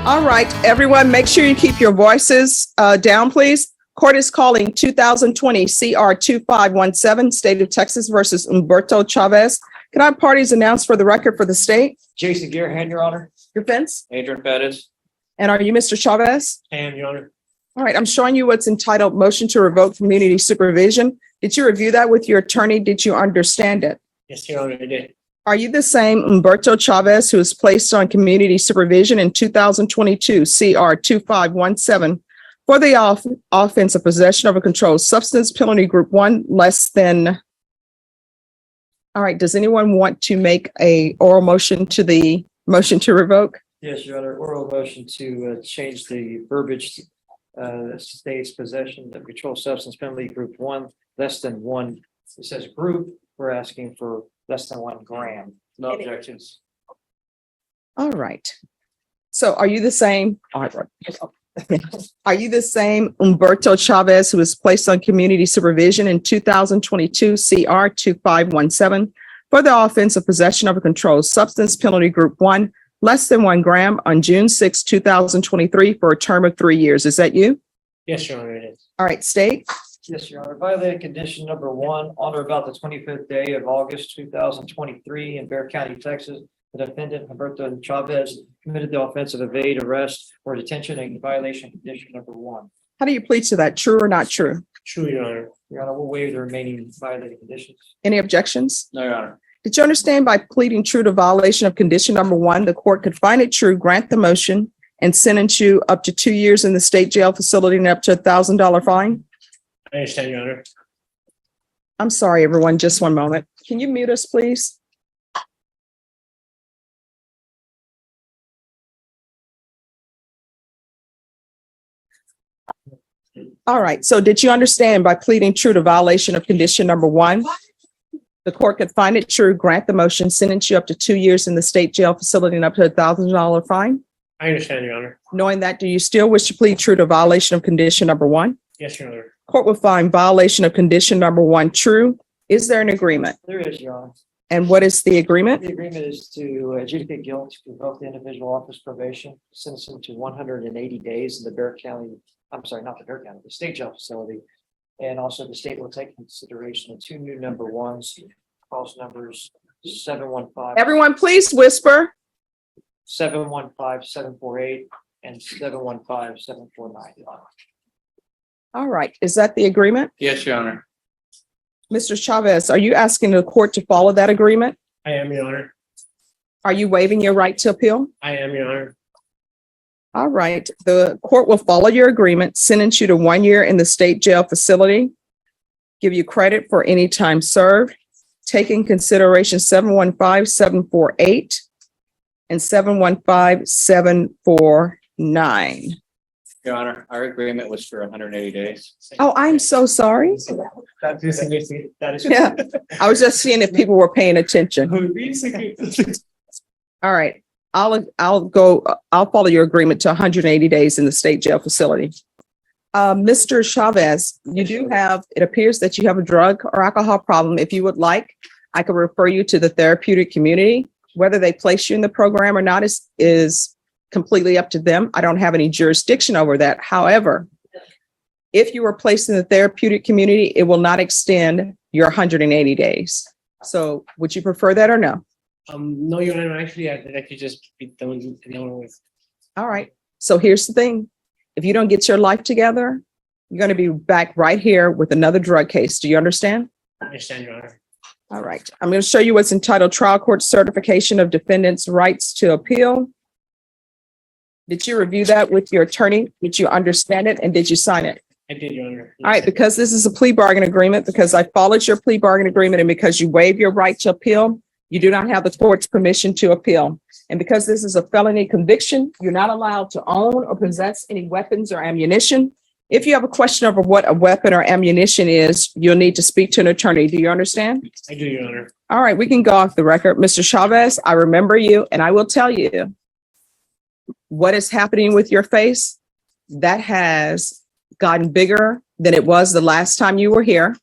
All right, everyone, make sure you keep your voices down, please. Court is calling 2020 CR 2517, State of Texas versus Humberto Chavez. Can I have parties announced for the record for the state? Jason Gearhan, Your Honor. Defense? Adrian Bettis. And are you Mr. Chavez? I am, Your Honor. All right, I'm showing you what's entitled Motion to Revoke Community Supervision. Did you review that with your attorney? Did you understand it? Yes, Your Honor, I did. Are you the same Humberto Chavez who was placed on community supervision in 2022 CR 2517 for the offense of possession of a controlled substance, penalty group 1 less than? All right, does anyone want to make a oral motion to the motion to revoke? Yes, Your Honor. Oral motion to change the verbiage states possession of controlled substance penalty group 1 less than 1. It says group. We're asking for less than 1 gram. No objections. All right. So are you the same? Are you the same Humberto Chavez who was placed on community supervision in 2022 CR 2517 for the offense of possession of a controlled substance penalty group 1 less than 1 gram on June 6, 2023 for a term of 3 years? Is that you? Yes, Your Honor, it is. All right, state. Yes, Your Honor. Violated condition number 1 on or about the 25th day of August 2023 in Bexar County, Texas. The defendant, Humberto Chavez, committed the offense of evade, arrest, or detention in violation condition number 1. How do you plead to that? True or not true? True, Your Honor. Your Honor, we'll waive the remaining violated conditions. Any objections? No, Your Honor. Did you understand by pleading true to violation of condition number 1, the court could find it true, grant the motion, and sentence you up to 2 years in the state jail facility and up to $1,000 fine? I understand, Your Honor. I'm sorry, everyone, just one moment. Can you mute us, please? All right, so did you understand by pleading true to violation of condition number 1, the court could find it true, grant the motion, sentence you up to 2 years in the state jail facility and up to $1,000 fine? I understand, Your Honor. Knowing that, do you still wish to plead true to violation of condition number 1? Yes, Your Honor. Court will find violation of condition number 1 true. Is there an agreement? There is, Your Honor. And what is the agreement? The agreement is to adjudicate guilt, to revoke the individual office probation, sentence him to 180 days in the Bexar County, I'm sorry, not the Bexar County, the state jail facility. And also the state will take into consideration the 2 new number 1s, false numbers 715. Everyone, please whisper. 715-748 and 715-749. Your Honor. All right. Is that the agreement? Yes, Your Honor. Mr. Chavez, are you asking the court to follow that agreement? I am, Your Honor. Are you waiving your right to appeal? I am, Your Honor. All right. The court will follow your agreement, sentence you to 1 year in the state jail facility, give you credit for any time served, take in consideration 715-748 and 715-749. Your Honor, our agreement was for 180 days. Oh, I'm so sorry. That is. Yeah, I was just seeing if people were paying attention. All right, I'll follow your agreement to 180 days in the state jail facility. Mr. Chavez, you do have, it appears that you have a drug or alcohol problem. If you would like, I could refer you to the therapeutic community. Whether they place you in the program or not is completely up to them. I don't have any jurisdiction over that. However, if you were placed in the therapeutic community, it will not extend your 180 days. So would you prefer that or no? No, Your Honor. Actually, I'd like to just be done with. All right. So here's the thing. If you don't get your life together, you're going to be back right here with another drug case. Do you understand? I understand, Your Honor. All right. I'm going to show you what's entitled Trial Court Certification of Defendants' Rights to Appeal. Did you review that with your attorney? Did you understand it? And did you sign it? I did, Your Honor. All right. Because this is a plea bargain agreement, because I followed your plea bargain agreement, and because you waive your right to appeal, you do not have the court's permission to appeal. And because this is a felony conviction, you're not allowed to own or possess any weapons or ammunition. If you have a question over what a weapon or ammunition is, you'll need to speak to an attorney. Do you understand? I do, Your Honor. All right. We can go off the record. Mr. Chavez, I remember you, and I will tell you what is happening with your face. That has gotten bigger than it was the last time you were here.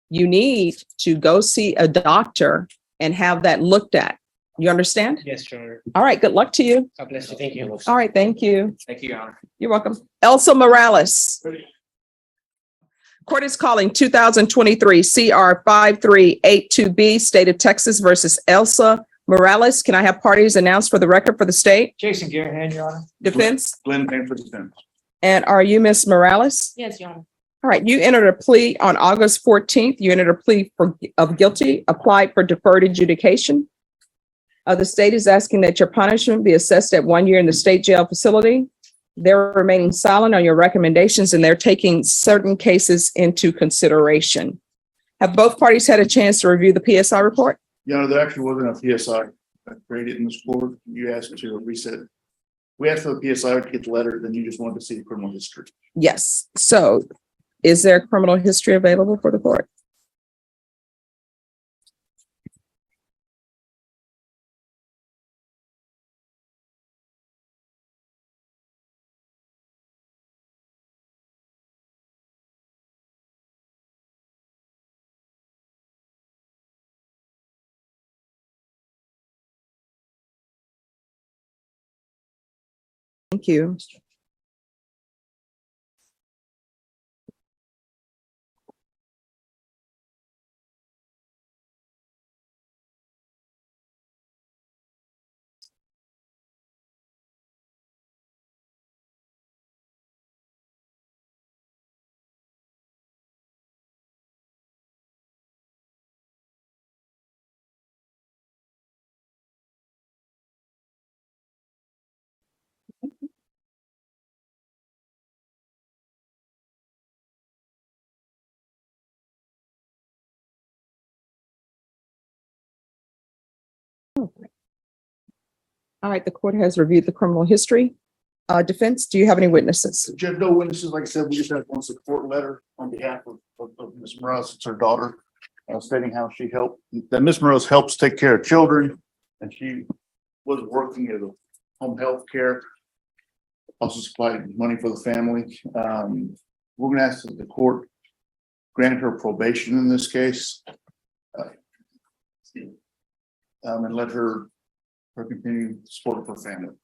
You need to go see a doctor and have that looked at. You understand? Yes, Your Honor. All right, good luck to you. God bless you. Thank you. All right, thank you. Thank you, Your Honor. You're welcome. Elsa Morales. Court is calling 2023 CR 5382B, State of Texas versus Elsa Morales. Can I have parties announced for the record for the state? Jason Garahan, Your Honor. Defense? Glenn Payne for defense. And are you Miss Morales? Yes, Your Honor. All right, you entered a plea on August 14th. You entered a plea of guilty, applied for deferred adjudication. The state is asking that your punishment be assessed at 1 year in the state jail facility. They're remaining silent on your recommendations and they're taking certain cases into consideration. Have both parties had a chance to review the PSI report? Yeah, there actually wasn't a PSI created in this court. You asked to reset. We asked for the PSI to get the letter, then you just wanted to see the criminal history. Yes. So is there criminal history available for the court? Thank you. All right, the court has reviewed the criminal history. Defense, do you have any witnesses? Judge, no witnesses. Like I said, we just had one support letter on behalf of Ms. Morales. It's her daughter, stating how she helped, that Ms. Morales helps take care of children. And she was working at a home health care. Also supplied money for the family. We're gonna ask that the court grant her probation in this case. And let her continue support of her family.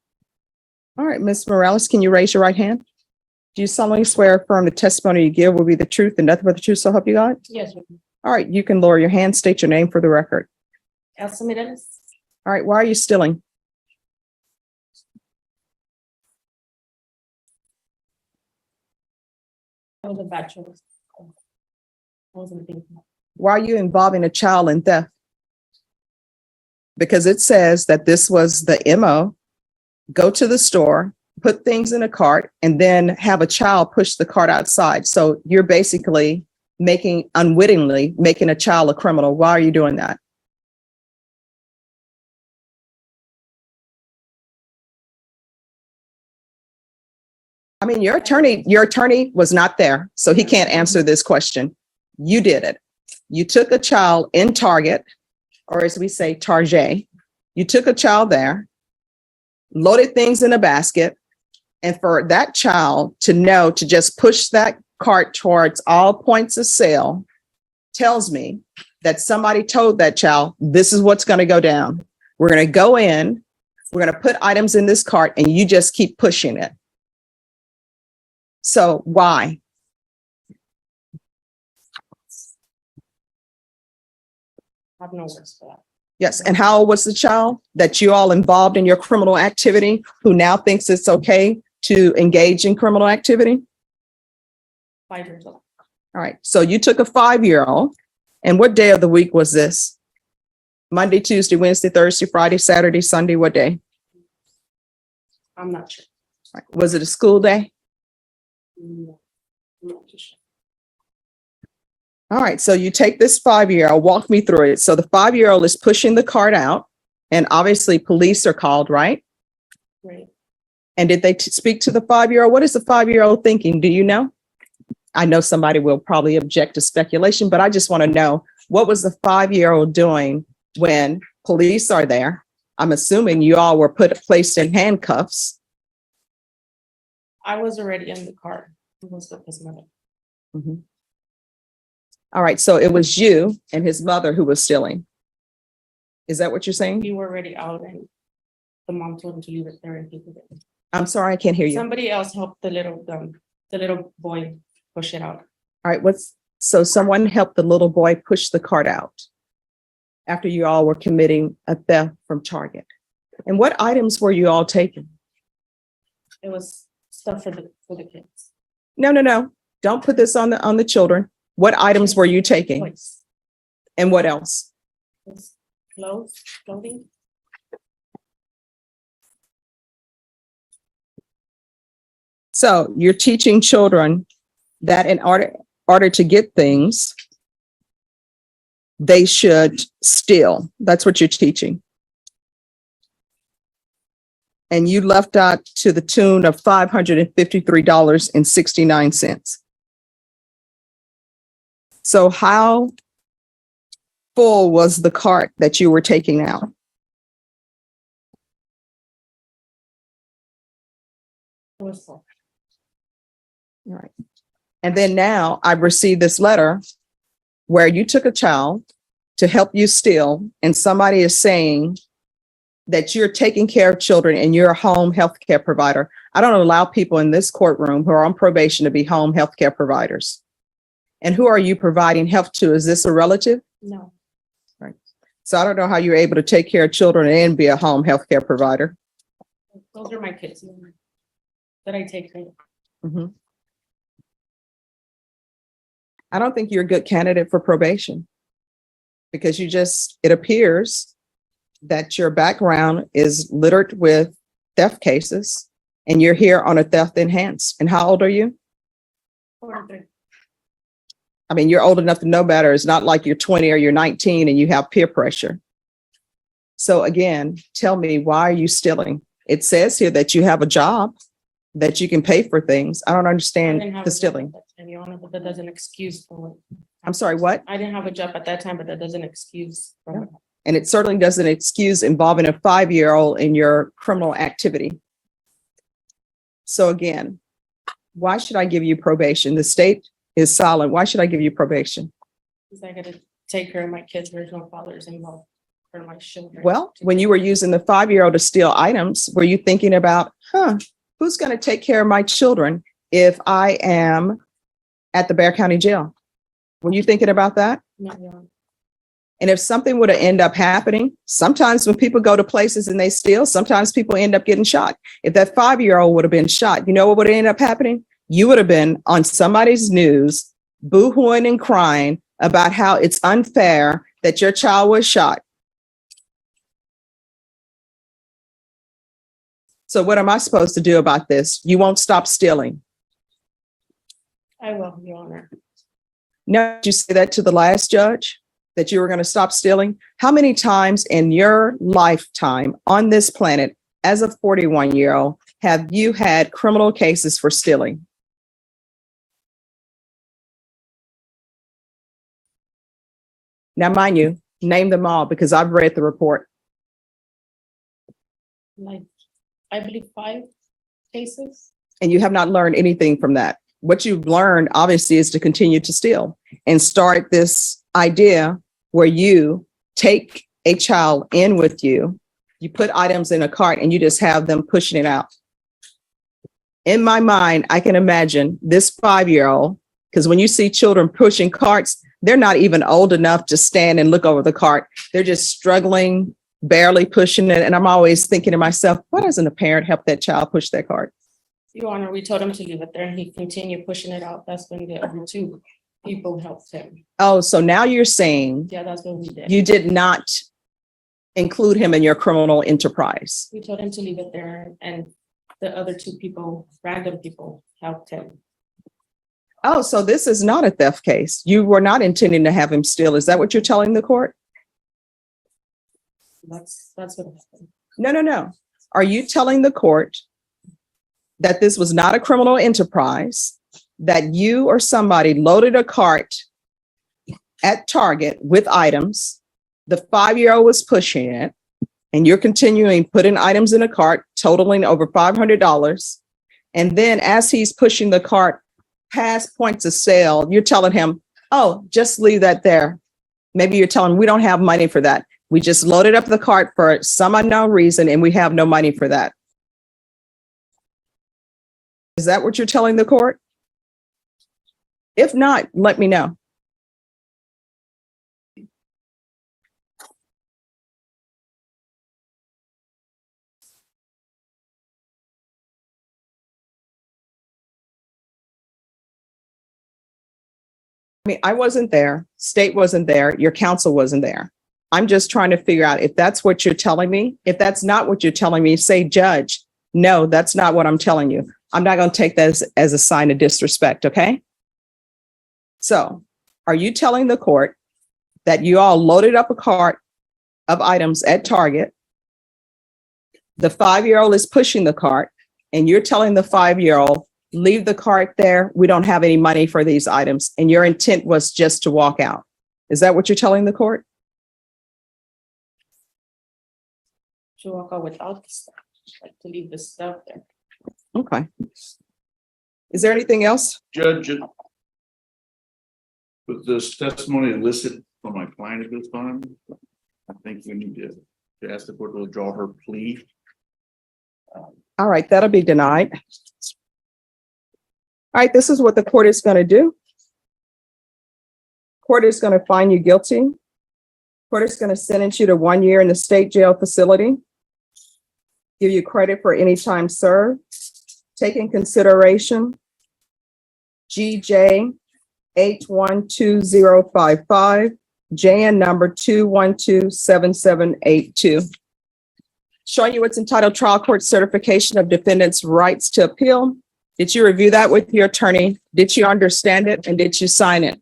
All right, Ms. Morales, can you raise your right hand? Do you solemnly swear or affirm the testimony you give will be the truth and nothing but the truth, so help you God? Yes, Your Honor. All right, you can lower your hand, state your name for the record. Elsa Morales. All right, why are you stealing? I was a bachelor. I wasn't thinking. Why are you involving a child in theft? Because it says that this was the MO, go to the store, put things in a cart, and then have a child push the cart outside. So you're basically unwittingly making a child a criminal. Why are you doing that? I mean, your attorney was not there, so he can't answer this question. You did it. You took a child in Target, or as we say, Target. You took a child there, loaded things in a basket, and for that child to know to just push that cart towards all points of sale tells me that somebody told that child, this is what's going to go down. We're going to go in, we're going to put items in this cart, and you just keep pushing it. So why? I have no words for that. Yes. And how old was the child that you all involved in your criminal activity who now thinks it's okay to engage in criminal activity? 5 years old. All right. So you took a 5-year-old. And what day of the week was this? Monday, Tuesday, Wednesday, Thursday, Friday, Saturday, Sunday, what day? I'm not sure. All right. Was it a school day? No, I'm not too sure. All right. So you take this 5-year-old, walk me through it. So the 5-year-old is pushing the cart out and obviously police are called, right? Right. And did they speak to the 5-year-old? What is the 5-year-old thinking? Do you know? I know somebody will probably object to speculation, but I just want to know, what was the 5-year-old doing when police are there? I'm assuming you all were placed in handcuffs. I was already in the car. It was with his mother. Mhm. All right. So it was you and his mother who was stealing. Is that what you're saying? We were already out and the mom told him to leave it there and he did it. I'm sorry, I can't hear you. Somebody else helped the little boy push it out. All right, so someone helped the little boy push the cart out after you all were committing a theft from Target. And what items were you all taking? It was stuff for the kids. No. Don't put this on the children. What items were you taking? Toys. And what else? It was clothing. So you're teaching children that in order to get things, they should steal. That's what you're teaching. And you left out to the tune of $553.69. So how full was the cart that you were taking out? It was full. All right. And then now I've received this letter where you took a child to help you steal, and somebody is saying that you're taking care of children and you're a home health care provider. I don't allow people in this courtroom who are on probation to be home health care providers. And who are you providing health to? Is this a relative? No, So I don't know how you're able to take care of children and be a home health care provider. those are my kids that I take care of. Mhm. I don't think you're a good candidate for probation because it appears that your background is littered with theft cases and you're here on a theft enhanced. And how old are you? 43. I mean, you're old enough to know better. It's not like you're 20 or you're 19 and you have peer pressure. So again, tell me, why are you stealing? It says here that you have a job, that you can pay for things. I don't I understand didn't have the a job stealing. at that time, Your Honor, but that doesn't excuse for it. I'm sorry, what? I didn't have a job at that time, but that doesn't excuse. for it. And it certainly doesn't excuse involving a 5-year-old in your criminal activity. So again, why should I give you probation? The state is silent. Why should I give you probation? Because I gotta take care of my kids. There's no fathers involved for my children. Well, when you were using the 5-year-old to steal items, were you thinking about, who's going to take care of my children if I am at the Bexar County Jail? Were you thinking about that? No, Your Honor. And if something would have ended up happening, sometimes when people go to places and they steal, sometimes people end up getting shot. If that 5-year-old would have been shot, you know what would have ended up happening? You would have been on somebody's news, boo-hooing and crying about how it's unfair that your child was shot. So what am I supposed to do about this? You won't stop stealing. I will, Your Honor. No, did you say that to the last judge, that you were going to stop stealing? How many times in your lifetime on this planet, as a 41-year-old, have you had criminal cases for stealing? Now, mind you, name them all because I've read the report. Like, I believe 5 cases. And you have not learned anything from that. What you've learned, obviously, is to continue to steal and start this idea where you take a child in with you, you put items in a cart and you just have them pushing it out. In my mind, I can imagine this 5-year-old, because when you see children pushing carts, they're not even old enough to stand and look over the cart. They're just struggling, barely pushing it. And I'm always thinking to myself, why doesn't a parent help that child push that cart? Your Honor, we told him to leave it there and he continued pushing it out. That's when the other 2 people helped him. Oh, so now you're saying Yeah, that's what we did. you did not include him in your criminal enterprise. We told him to leave it there and the other 2 people, random people, helped him. Oh, so this is not a theft case. You were not intending to have him steal. Is that what you're telling the court? That's what happened. No. Are you telling the court that this was not a criminal enterprise, that you or somebody loaded a cart at Target with items, the 5-year-old was pushing it, and you're continuing putting items in a cart totaling over $500. And then as he's pushing the cart past points of sale, you're telling him, oh, just leave that there. Maybe you're telling him, we don't have money for that. We just loaded up the cart for some unknown reason and we have no money for that. Is that what you're telling the court? If not, let me know. I mean, I wasn't there, state wasn't there, your counsel wasn't there. I'm just trying to figure out if that's what you're telling me. If that's not what you're telling me, say, Judge, no, that's not what I'm telling you. I'm not going to take that as a sign of disrespect, okay? So, are you telling the court that you all loaded up a cart of items at Target? The 5-year-old is pushing the cart, and you're telling the 5-year-old, leave the cart there. We don't have any money for these items. And your intent was just to walk out. Is that what you're telling the court? To walk out without the stuff, like to leave the stuff there. Okay. Is there anything else? Judge, with this testimony elicited from my client at this time, I think we need to ask the court to withdraw her plea. All right, that'll be denied. All right, this is what the court is going to do. Court is going to find you guilty. Court is going to sentence you to 1 year in the state jail facility. Give you credit for any time served. Take in consideration GJ 812055, JN number 2127782. Showing you what's entitled Trial Court Certification of Defendants' Rights to Appeal. Did you review that with your attorney? Did you understand it? And did you sign it?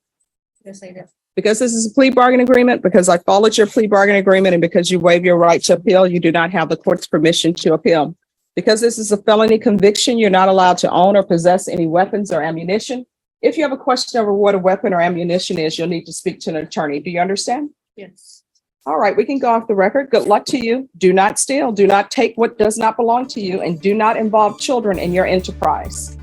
Yes, I did. Because this is a plea bargain agreement, because I followed your plea bargain agreement, and because you waive your right to appeal, you do not have the court's permission to appeal. Because this is a felony conviction, you're not allowed to own or possess any weapons or ammunition. If you have a question over what a weapon or ammunition is, you'll need to speak to an attorney. Do you understand? Yes. All right, we can go off the record. Good luck to you. Do not steal. Do not take what does not belong to you, and do not involve children in your enterprise.